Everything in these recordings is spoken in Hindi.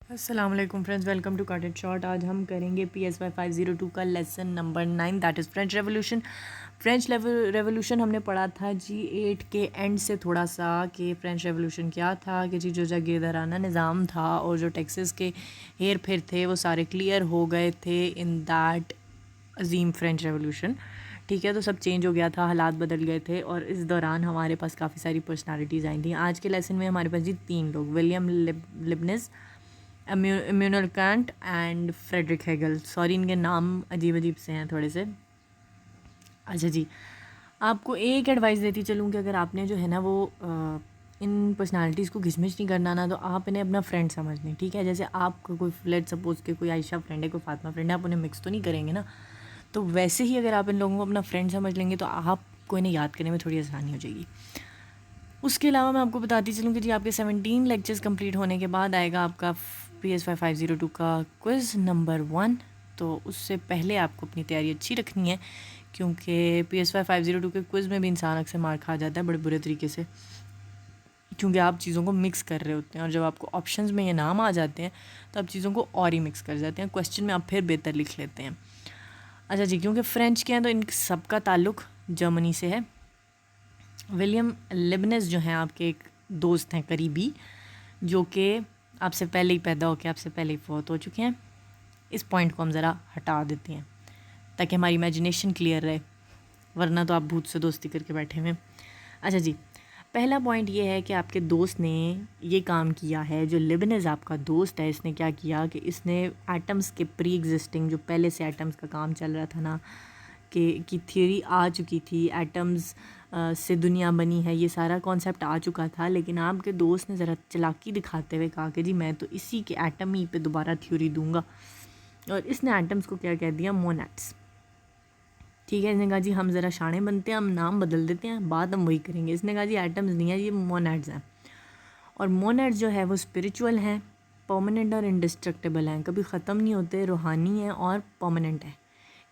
अस्सलाम वालेकुम friends, welcome to cut it short. आज हम करेंगे PSY 502 का lesson number 9, that is French revolution. French revolution हमने पढ़ा था जी 8 के एंड से थोड़ा सा कि फ्रेंच रेवोल्यूशन क्या था, कि जी जो जागीरदाराना निज़ाम था और जो टैक्सेस के हेर फेर थे वो सारे क्लियर हो गए थे इन दैट अजीम फ्रेंच रेवोल्यूशन। ठीक है, तो सब चेंज हो गया था, हालात बदल गए थे और इस दौरान हमारे पास काफ़ी सारी पर्सनालिटीज़ आई थी। आज के लेसन में हमारे पास जी 3 लोग, William Leibniz, Immanuel Kant and Friedrich Hegel. Sorry, इनके नाम अजीब अजीब से हैं थोड़े से। अच्छा जी, आपको एक एडवाइस देती चलूँ कि अगर आपने जो है ना वो इन पर्सनालिटीज़ को घिसमिच नहीं करना ना, तो आप इन्हें अपना फ्रेंड समझ लें। ठीक है, जैसे आपको कोई लेट सपोज के कोई आयशा फ्रेंड है, कोई फातिमा फ्रेंड है, आप उन्हें मिक्स तो नहीं करेंगे ना। तो वैसे ही अगर आप इन लोगों को अपना फ्रेंड समझ लेंगे तो आपको इन्हें याद करने में थोड़ी आसानी हो जाएगी। उसके अलावा मैं आपको बताती चलूँ कि जी आपके 17 लेक्चर्स कंप्लीट होने के बाद आएगा आपका PSY 502 का क्विज़ नंबर 1। तो उससे पहले आपको अपनी तैयारी अच्छी रखनी है, क्योंकि PSY 502 के क्विज़ में भी इंसान अक्सर मार खा जाता है बड़े बुरे तरीके से, क्योंकि आप चीज़ों को मिक्स कर रहे होते हैं और जब आपको ऑप्शंस में ये नाम आ जाते हैं तो आप चीज़ों को और ही मिक्स कर जाते हैं, क्वेश्चन में आप फिर बेहतर लिख लेते हैं। अच्छा जी, क्योंकि फ्रेंच के हैं तो इन सबका ताल्लुक़ जर्मनी से है। विलियम लिबनेस जो हैं आपके एक दोस्त हैं करीबी, जो कि आपसे पहले ही पैदा होकर आपसे पहले ही फौत हो चुके हैं। इस पॉइंट को हम ज़रा हटा देते हैं ताकि हमारी इमेजिनेशन क्लियर रहे, वरना तो आप भूत से दोस्ती करके बैठे हुए हैं। अच्छा जी, पहला पॉइंट ये है कि आपके दोस्त ने ये काम किया है, जो लिबनेस आपका दोस्त है, इसने क्या किया कि इसने एटम्स के प्री एग्जिस्टिंग, जो पहले से एटम्स का काम चल रहा था ना, की थ्योरी आ चुकी थी, एटम्स से दुनिया बनी है, ये सारा कॉन्सेप्ट आ चुका था। लेकिन आपके दोस्त ने ज़रा चालाकी दिखाते हुए कहा कि जी मैं तो इसी के एटम ही पे दोबारा थ्योरी दूंगा, और इसने एटम्स को क्या कह दिया, मोनेट्स। ठीक है, इसने कहा जी हम ज़रा शाणे बनते हैं, हम नाम बदल देते हैं, बात हम वही करेंगे। इसने कहा जी एटम्स नहीं है, ये मोनेट्स हैं, और मोनेट्स जो है वो स्पिरिचुअल हैं, परमानेंट और इंडिस्ट्रक्टेबल हैं, कभी ख़त्म नहीं होते, रूहानी हैं और परमानेंट हैं।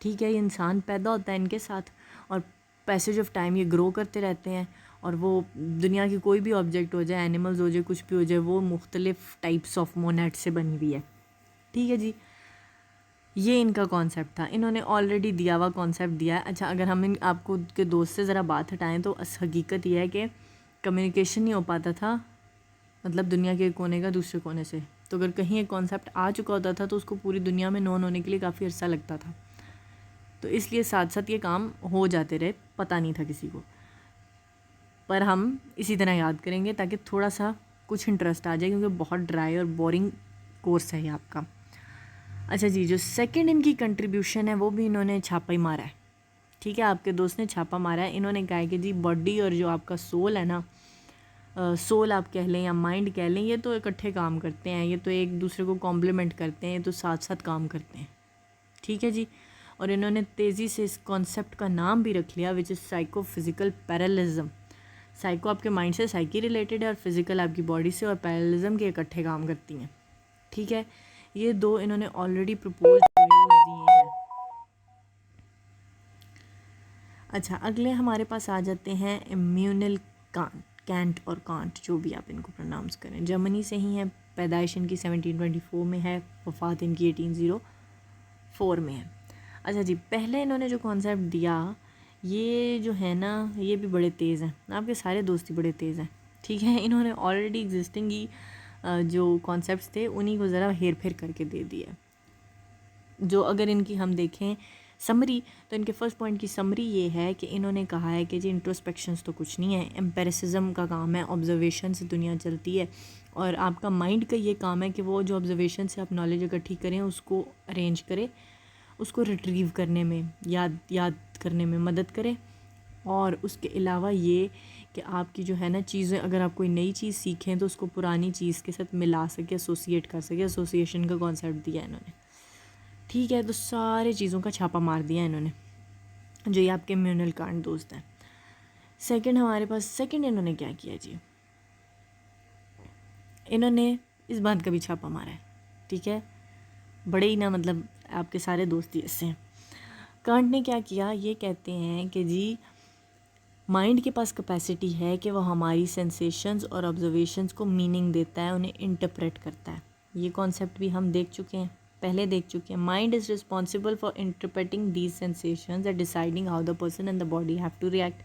ठीक है, ये इंसान पैदा होता है इनके साथ और पैसेज ऑफ टाइम ये ग्रो करते रहते हैं, और वो दुनिया की कोई भी ऑब्जेक्ट हो जाए, एनिमल्स हो जाए, कुछ भी हो जाए, वो मुख्तलिफ टाइप्स ऑफ मोनेट से बनी हुई है। ठीक है जी, ये इनका कॉन्सेप्ट था, इन्होंने ऑलरेडी दिया हुआ कॉन्सेप्ट दिया है। अच्छा, अगर हम इन आपको के दोस्त से ज़रा बात हटाएं तो हकीकत यह है कि कम्युनिकेशन नहीं हो पाता था, मतलब दुनिया के एक कोने का दूसरे कोने से। तो अगर कहीं एक कॉन्सेप्ट आ चुका होता था तो उसको पूरी दुनिया में नोन होने के लिए काफ़ी अर्सा लगता था, तो इसलिए साथ साथ ये काम हो जाते रहे, पता नहीं था किसी को। पर हम इसी तरह याद करेंगे ताकि थोड़ा सा कुछ इंटरेस्ट आ जाए, क्योंकि बहुत ड्राई और बोरिंग कोर्स है ये आपका। अच्छा जी, जो सेकंड इनकी कंट्रीब्यूशन है वो भी इन्होंने छापा ही मारा है। ठीक है, आपके दोस्त ने छापा मारा है। इन्होंने कहा है कि जी बॉडी और जो आपका सोल है ना, सोल आप कह लें या माइंड कह लें, ये तो इकट्ठे काम करते हैं, ये तो एक दूसरे को कॉम्प्लीमेंट करते हैं, ये तो साथ साथ काम करते हैं। ठीक है जी, और इन्होंने तेज़ी से इस कॉन्सेप्ट का नाम भी रख लिया, which is psycho physical parallelism. Psycho आपके माइंड से, साइकी रिलेटेड है, और फिज़िकल आपकी बॉडी से, और पैरालिज्म के इकट्ठे काम करती हैं। ठीक है, ये दो इन्होंने ऑलरेडी प्रपोज दिए हैं। अच्छा, अगले हमारे पास आ जाते हैं इम्यूनल कैंट और कांट, जो भी आप इनको प्रोनाउंस करें। जर्मनी से ही हैं, पैदाइश इनकी 1724 में है, वफ़ात इनकी 1804 में है। अच्छा जी, पहले इन्होंने जो कॉन्सेप्ट दिया, ये जो है ना, ये भी बड़े तेज़ हैं, आपके सारे दोस्त ही बड़े तेज़ हैं। ठीक है, इन्होंने ऑलरेडी एग्जिस्टिंग ही जो कॉन्सेप्ट्स थे उन्हीं को ज़रा हेर फेर करके दे दिया। जो अगर इनकी हम देखें समरी, तो इनके फर्स्ट पॉइंट की समरी ये है कि इन्होंने कहा है कि जी इंट्रोस्पेक्शंस तो कुछ नहीं है, एम्पेरिसिज्म का काम है, ऑब्जर्वेशन से दुनिया चलती है, और आपका माइंड का ये काम है कि वो जो ऑब्जर्वेशन से आप नॉलेज इकट्ठी करें, उसको अरेंज करें, उसको रिट्रीव करने में, याद करने में मदद करे। और उसके अलावा ये कि आपकी जो है ना चीज़ें, अगर आप कोई नई चीज़ सीखें तो उसको पुरानी चीज़ के साथ मिला सके, एसोसिएट कर सके, एसोसिएशन का कॉन्सेप्ट दिया है इन्होंने। ठीक है, तो सारे चीज़ों का छापा मार दिया इन्होंने, जो ये आपके इम्यूनल कांट दोस्त हैं। सेकंड हमारे पास, सेकंड इन्होंने क्या किया जी, इन्होंने इस बात का भी छापा मारा है। ठीक है, बड़े ही ना, मतलब आपके सारे दोस्त ही ऐसे हैं। कांट ने क्या किया, ये कहते हैं कि जी माइंड के पास कैपेसिटी है कि वो हमारी सेंसेशंस और ऑब्जर्वेशंस को मीनिंग देता है, उन्हें इंटरप्रेट करता है। ये कॉन्सेप्ट भी हम देख चुके हैं, पहले देख चुके हैं. Mind is responsible for interpreting these sensations and deciding how the person and the body have to react.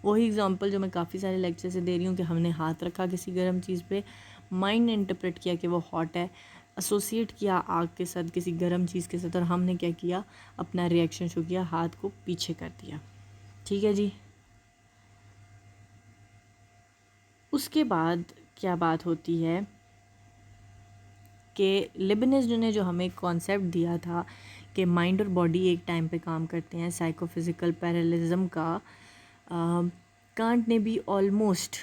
वही एग्जांपल जो मैं काफ़ी सारे लेक्चर से दे रही हूँ कि हमने हाथ रखा किसी गर्म चीज़ पे, माइंड ने इंटरप्रेट किया कि वो हॉट है, एसोसिएट किया आग के साथ, किसी गर्म चीज़ के साथ, और हमने क्या किया, अपना रिएक्शन शो किया, हाथ को पीछे कर दिया. ठीक है जी. उसके बाद क्या बात होती है कि लिबनिज़ ने जो हमें कॉन्सेप्ट दिया था कि माइंड और बॉडी एक टाइम पे काम करते हैं, साइकोफिज़िकल पैरालिज्म का, कांट ने भी ऑलमोस्ट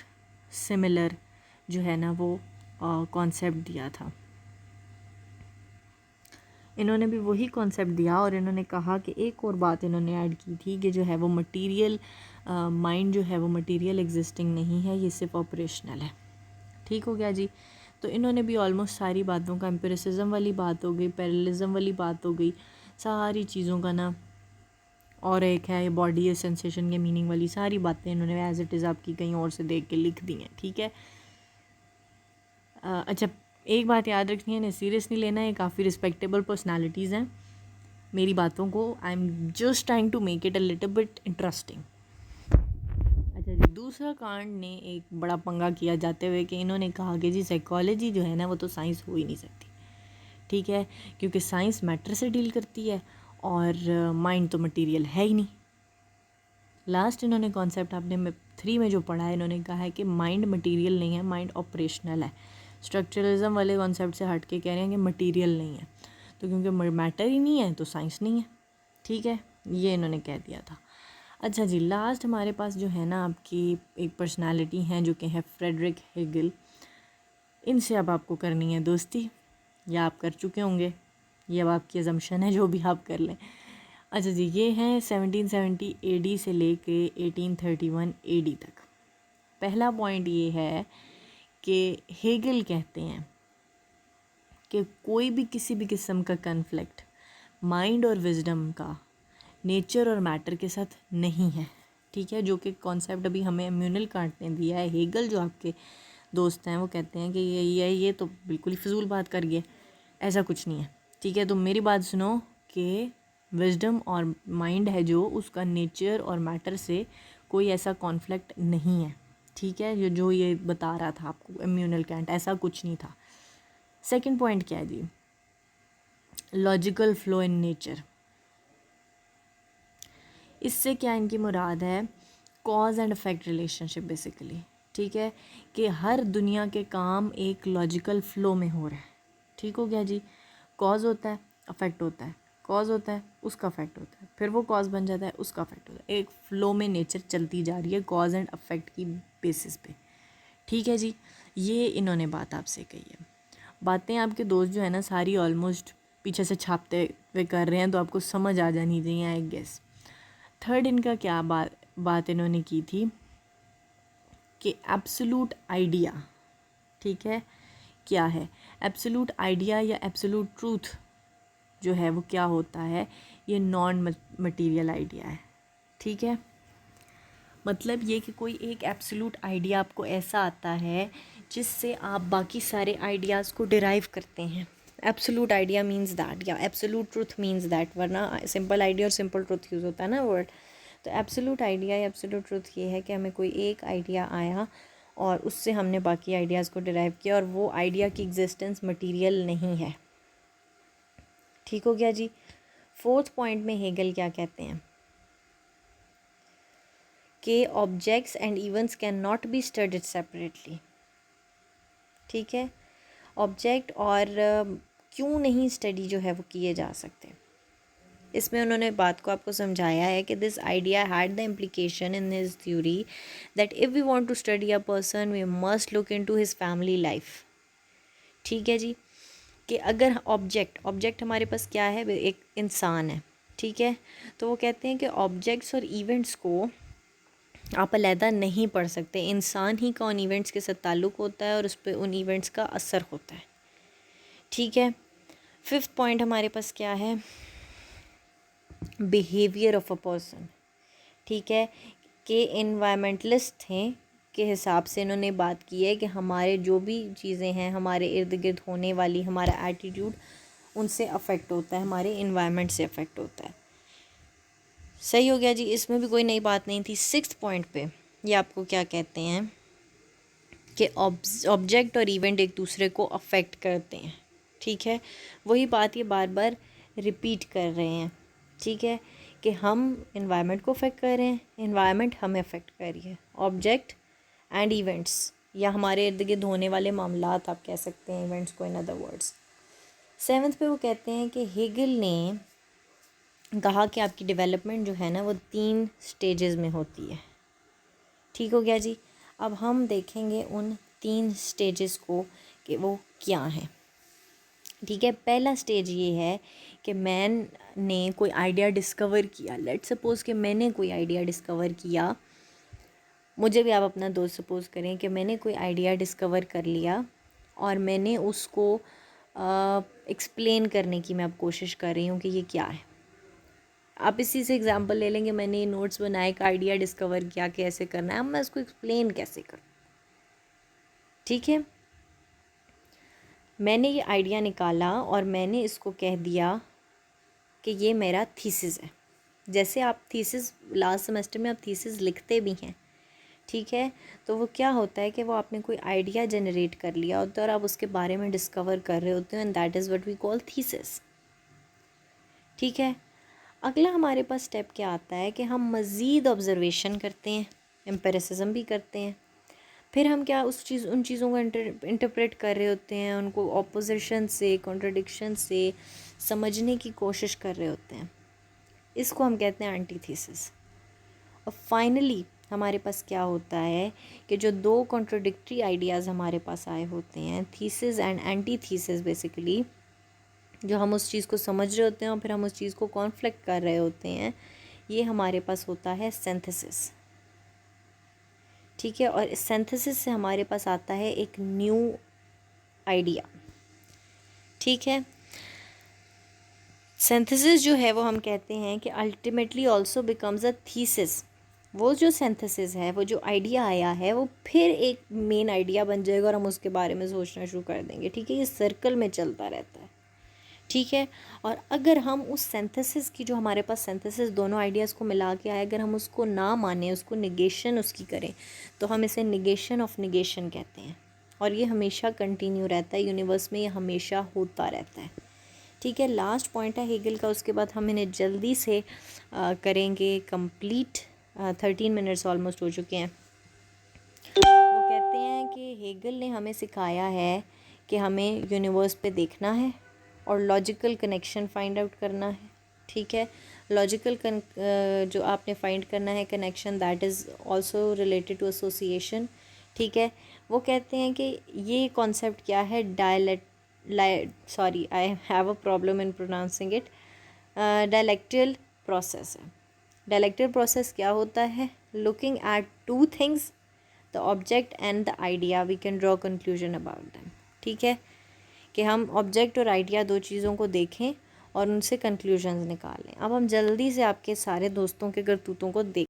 सिमिलर जो है ना वो कॉन्सेप्ट दिया था. इन्होंने भी वही कॉन्सेप्ट दिया, और इन्होंने कहा कि एक और बात इन्होंने ऐड की थी कि जो है वो मटेरियल माइंड जो है वो मटेरियल एग्जिस्टिंग नहीं है, ये सिर्फ ऑपरेशनल है. ठीक हो गया जी. तो इन्होंने भी ऑलमोस्ट सारी बातों का, एम्पिरिसिज्म वाली बात हो गई, पैरेलिज्म वाली बात हो गई, सारी चीज़ों का ना, और एक है बॉडी है सेंसेशन के मीनिंग वाली सारी बातें इन्होंने एज इट इज़ आपकी कहीं और से देख के लिख दी हैं. ठीक है. अच्छा, एक बात याद रखनी है, इन्हें सीरियस नहीं लेना है, काफ़ी रिस्पेक्टेबल पर्सनालिटीज़ हैं. मेरी बातों को I am just trying to make it a little bit interesting. अच्छा जी, दूसरा कांड ने एक बड़ा पंगा किया जाते हुए कि इन्होंने कहा कि जी साइकोलॉजी जो है ना वो तो साइंस हो ही नहीं सकती. ठीक है, क्योंकि साइंस मैटर से डील करती है और माइंड तो मटेरियल है ही नहीं. लास्ट इन्होंने कॉन्सेप्ट आपने 3 में जो पढ़ा है, इन्होंने कहा है कि माइंड मटेरियल नहीं है, माइंड ऑपरेशनल है. स्ट्रक्चरलिज्म वाले कॉन्सेप्ट से हट के कह रहे हैं कि मटेरियल नहीं है, तो क्योंकि मैटर ही नहीं है तो साइंस नहीं है. ठीक है, ये इन्होंने कह दिया था. अच्छा जी, लास्ट हमारे पास जो है ना आपकी एक पर्सनालिटी हैं जो कि है फ्रेडरिक हेगल. इनसे अब आपको करनी है दोस्ती, या आप कर चुके होंगे, ये अब आपकी अजम्पशन है, जो भी आप कर लें. अच्छा जी, ये हैं 1770 AD से लेके 1831 AD तक. पहला पॉइंट ये है कि हेगल कहते हैं कि कोई भी किसी भी किस्म का कन्फ्लिक्ट माइंड और विजडम का नेचर और मैटर के साथ नहीं है. ठीक है, जो कि कॉन्सेप्ट अभी हमें इम्यूनल कांट ने दिया है. हेगल जो आपके दोस्त हैं वो कहते हैं कि ये तो बिल्कुल ही फिजूल बात कर गए, ऐसा कुछ नहीं है. ठीक है, तो मेरी बात सुनो कि विजडम और माइंड है जो, उसका नेचर और मैटर से कोई ऐसा कॉन्फ्लिक्ट नहीं है. ठीक है, जो ये बता रहा था आपको इम्यूनल कांट, ऐसा कुछ नहीं था. सेकंड पॉइंट क्या है जी, लॉजिकल फ्लो इन नेचर. इससे क्या इनकी मुराद है, cause and effect relationship basically. ठीक है, कि हर दुनिया के काम एक लॉजिकल फ़्लो में हो रहा है. ठीक हो गया जी. कॉज होता है, अफेक्ट होता है, कॉज होता है, उसका अफेक्ट होता है, फिर वो कॉज बन जाता है, उसका अफेक्ट होता है. एक फ़्लो में नेचर चलती जा रही है कॉज एंड अफेक्ट की बेसिस पे. ठीक है जी, ये इन्होंने बात आपसे कही है. बातें आपके दोस्त जो है ना सारी ऑलमोस्ट पीछे से छापते हुए कर रहे हैं, तो आपको समझ आ जानी चाहिए आई गेस. थर्ड इनका क्या बात इन्होंने की थी कि एब्सोलूट आइडिया. ठीक है, क्या है एब्सोलूट आइडिया या एब्सोलूट ट्रूथ जो है वो क्या होता है, ये नॉन मटेरियल आइडिया है. ठीक है, मतलब ये कि कोई एक एब्सोलूट आइडिया आपको ऐसा आता है जिससे आप बाकी सारे आइडियाज़ को डिराइव करते हैं. एब्सोलूट आइडिया मीन्स दैट, या एब्सोलूट ट्रूथ मीन्स दैट, वरना सिंपल आइडिया और सिंपल ट्रूथ यूज़ होता है ना वर्ड. तो एब्सोलूट आइडिया या एब्सोलूट ट्रूथ ये है कि हमें कोई एक आइडिया आया और उससे हमने बाकी आइडियाज़ को डिराइव किया, और वो आइडिया की एग्जिस्टेंस मटेरियल नहीं है. ठीक हो गया जी. फोर्थ पॉइंट में हेगल क्या कहते हैं कि objects and events can not be studied separately. ठीक है, ऑब्जेक्ट और क्यों नहीं स्टडी जो है वो किए जा सकते. इसमें उन्होंने बात को आपको समझाया है कि this idea had the implication in his theory that if we want to study a person we must look into his family life. ठीक है जी, कि अगर ऑब्जेक्ट हमारे पास क्या है, एक इंसान है. ठीक है, तो वो कहते हैं कि ऑब्जेक्ट्स और इवेंट्स को आप अलहदा नहीं पढ़ सकते. इंसान ही का उन इवेंट्स के साथ ताल्लुक़ होता है और उस पर उन इवेंट्स का असर होता है. ठीक है, फिफ्थ पॉइंट हमारे पास क्या है, बिहेवियर ऑफ अ पर्सन. ठीक है, कि इन्वायरमेंटलिस्ट थे के हिसाब से इन्होंने बात की है कि हमारे जो भी चीज़ें हैं, हमारे इर्द गिर्द होने वाली, हमारा एटीट्यूड उनसे अफेक्ट होता है, हमारे इन्वायरमेंट से अफेक्ट होता है। सही हो गया जी, इसमें भी कोई नई बात नहीं थी। 6th पॉइंट पे ये आपको क्या कहते हैं कि ऑब्जेक्ट और इवेंट एक दूसरे को अफेक्ट करते हैं। ठीक है, वही बात ये बार बार रिपीट कर रहे हैं। ठीक है, कि हम इन्वायरमेंट को अफेक्ट कर रहे हैं, इन्वायरमेंट हमें अफेक्ट कर रही है। ऑब्जेक्ट एंड इवेंट्स, या हमारे इर्द गिर्द होने वाले मामलात आप कह सकते हैं इवेंट्स को, इन अदर वर्ड्स। 7th पे वो कहते हैं कि हेगल ने कहा कि आपकी डेवलपमेंट जो है ना वो 3 स्टेजेस में होती है। ठीक हो गया जी। अब हम देखेंगे उन 3 स्टेजेस को कि वो क्या हैं। ठीक है, पहला स्टेज ये है कि मैन ने कोई आइडिया डिस्कवर किया। लेट्स सपोज़ कि मैंने कोई आइडिया डिस्कवर किया, मुझे भी आप अपना दोस्त सपोज़ करें कि मैंने कोई आइडिया डिस्कवर कर लिया और मैंने उसको एक्सप्लेन करने की मैं अब कोशिश कर रही हूँ कि ये क्या है। आप इसी से एग्जांपल ले लेंगे, मैंने ये नोट्स बनाए, एक आइडिया डिस्कवर किया कि ऐसे करना है, अब मैं इसको एक्सप्लेन कैसे करूँ। ठीक है, मैंने ये आइडिया निकाला और मैंने इसको कह दिया कि ये मेरा थीसिस है। जैसे आप थीसिस लास्ट सेमेस्टर में आप थीसिस लिखते भी हैं। ठीक है, तो वो क्या होता है कि वो आपने कोई आइडिया जनरेट कर लिया होता है और आप उसके बारे में डिस्कवर कर रहे होते हैं, and that is what we call thesis. ठीक है, अगला हमारे पास स्टेप क्या आता है कि हम मज़ीद ऑब्जर्वेशन करते हैं, एम्पेरिसिज्म भी करते हैं। फिर हम क्या उन चीज़ों को इंटरप्रेट कर रहे होते हैं, उनको ऑपोजिशन से, कॉन्ट्रडिक्शन से समझने की कोशिश कर रहे होते हैं। इसको हम कहते हैं एंटीथीसिस। और फाइनली हमारे पास क्या होता है कि जो 2 कॉन्ट्रडिक्टरी आइडियाज़ हमारे पास आए होते हैं, थीसिस एंड एंटीथीसिस बेसिकली, जो हम उस चीज़ को समझ रहे होते हैं और फिर हम उस चीज़ को कॉन्फ्लिक्ट कर रहे होते हैं, ये हमारे पास होता है सिंथेसिस। ठीक है, और इस सिंथेसिस से हमारे पास आता है एक न्यू आइडिया। ठीक है, सिंथेसिस जो है वो हम कहते हैं कि ultimately also becomes a thesis. वो जो सिंथेसिस है, वो जो आइडिया आया है, वो फिर एक मेन आइडिया बन जाएगा और हम उसके बारे में सोचना शुरू कर देंगे। ठीक है, ये सर्कल में चलता रहता है। ठीक है, और अगर हम उस सिंथेसिस की, जो हमारे पास सिंथेसिस दोनों आइडियाज़ को मिला के आए, अगर हम उसको ना माने, उसको निगेशन उसकी करें, तो हम इसे निगेशन ऑफ निगेशन कहते हैं। और ये हमेशा कंटिन्यू रहता है यूनिवर्स में, ये हमेशा होता रहता है। ठीक है, लास्ट पॉइंट है हेगल का, उसके बाद हम इन्हें जल्दी से करेंगे कंप्लीट। 13 मिनट्स ऑलमोस्ट हो चुके हैं। वो कहते हैं कि हेगल ने हमें सिखाया है कि हमें यूनिवर्स पे देखना है और लॉजिकल कनेक्शन फाइंड आउट करना है। ठीक है, लॉजिकल जो आपने फाइंड करना है connection, that is also related to association. ठीक है, वो कहते हैं कि ये कॉन्सेप्ट क्या है, I have a problem in pronouncing it, dialectal process है। डायलेक्टल प्रोसेस क्या होता है, looking at 2 things, the object and the idea, we can draw conclusion about them. ठीक है, कि हम ऑब्जेक्ट और आइडिया 2 चीज़ों को देखें और उनसे कंक्लूजन्स निकालें। अब हम जल्दी से आपके सारे दोस्तों के करतूतों को देख